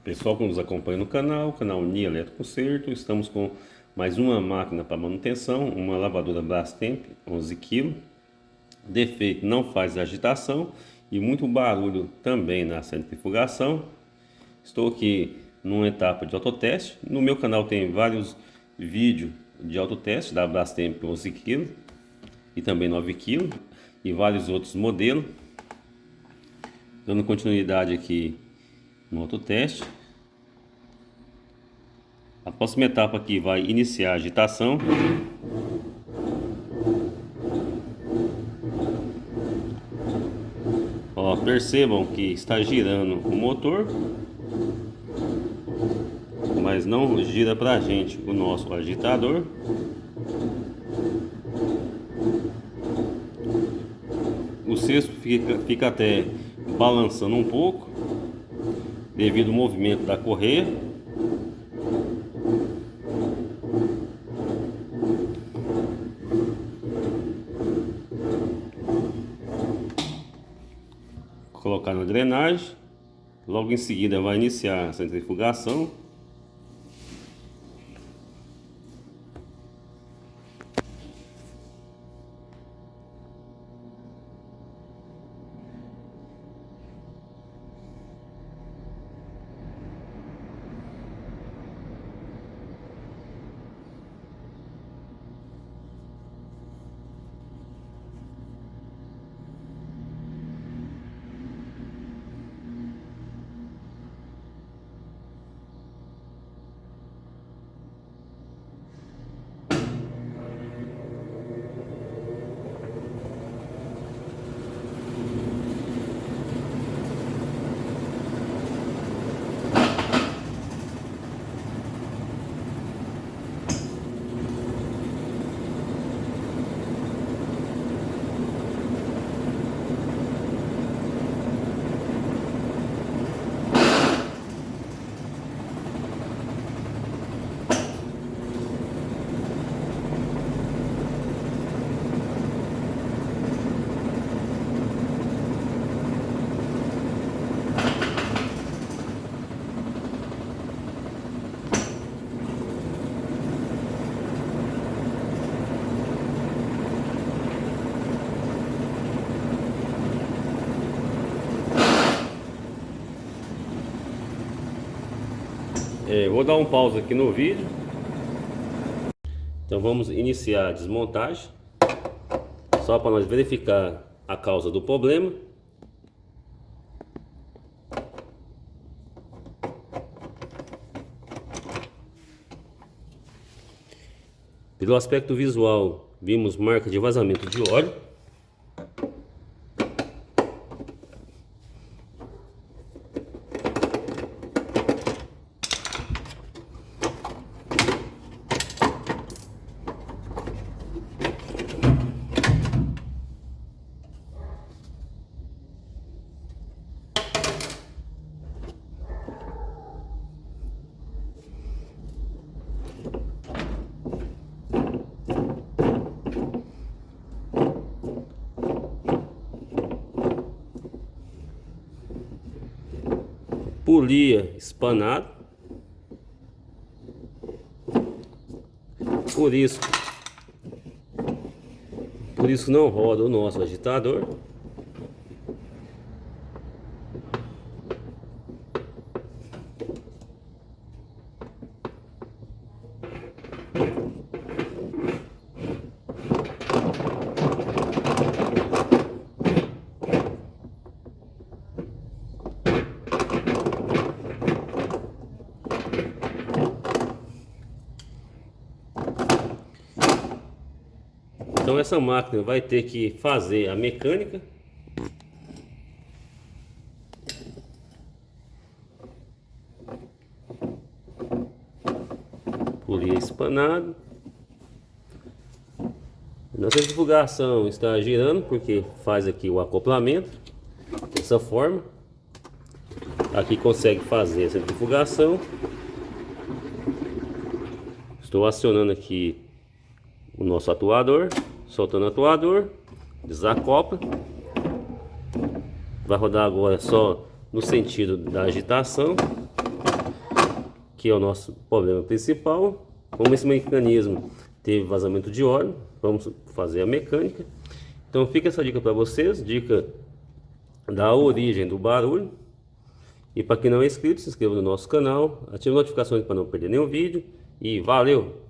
Pessoal que nos acompanha no canal Nia Eletroconcerto, estamos com mais uma máquina para manutenção, uma lavadora Brastemp 11 kg. Defeito: não faz agitação e muito barulho também na centrifugação. Estou aqui numa etapa de autoteste. No meu canal tem vários vídeos de autoteste da Brastemp 11 kg e também 9 kg e vários outros modelos. Dando continuidade aqui no autoteste. A próxima etapa aqui vai iniciar a agitação. Ó, percebam que está girando o motor, mas não gira pra gente o nosso agitador. O cesto fica até balançando um pouco devido ao movimento da correia. Colocar na drenagem, logo em seguida vai iniciar a centrifugação. Vou dar um pause aqui no vídeo. Então vamos iniciar a desmontagem, só para nós verificar a causa do problema. Pelo aspecto visual, vimos marca de vazamento de óleo. Polia espanado, por isso não roda o nosso agitador. Então essa máquina vai ter que fazer a mecânica. Polia espanado. Na centrifugação está girando porque faz aqui o acoplamento dessa forma. Aqui consegue fazer a centrifugação. Estou acionando aqui o nosso atuador, soltando o atuador, desacopla. Vai rodar agora só no sentido da agitação. que é o nosso problema principal. Como esse mecanismo teve vazamento de óleo, vamos fazer a mecânica. Então fica essa dica para vocês, dica da origem do barulho. E para quem não é inscrito, se inscreva no nosso canal, ative as notificações para não perder nenhum vídeo e valeu!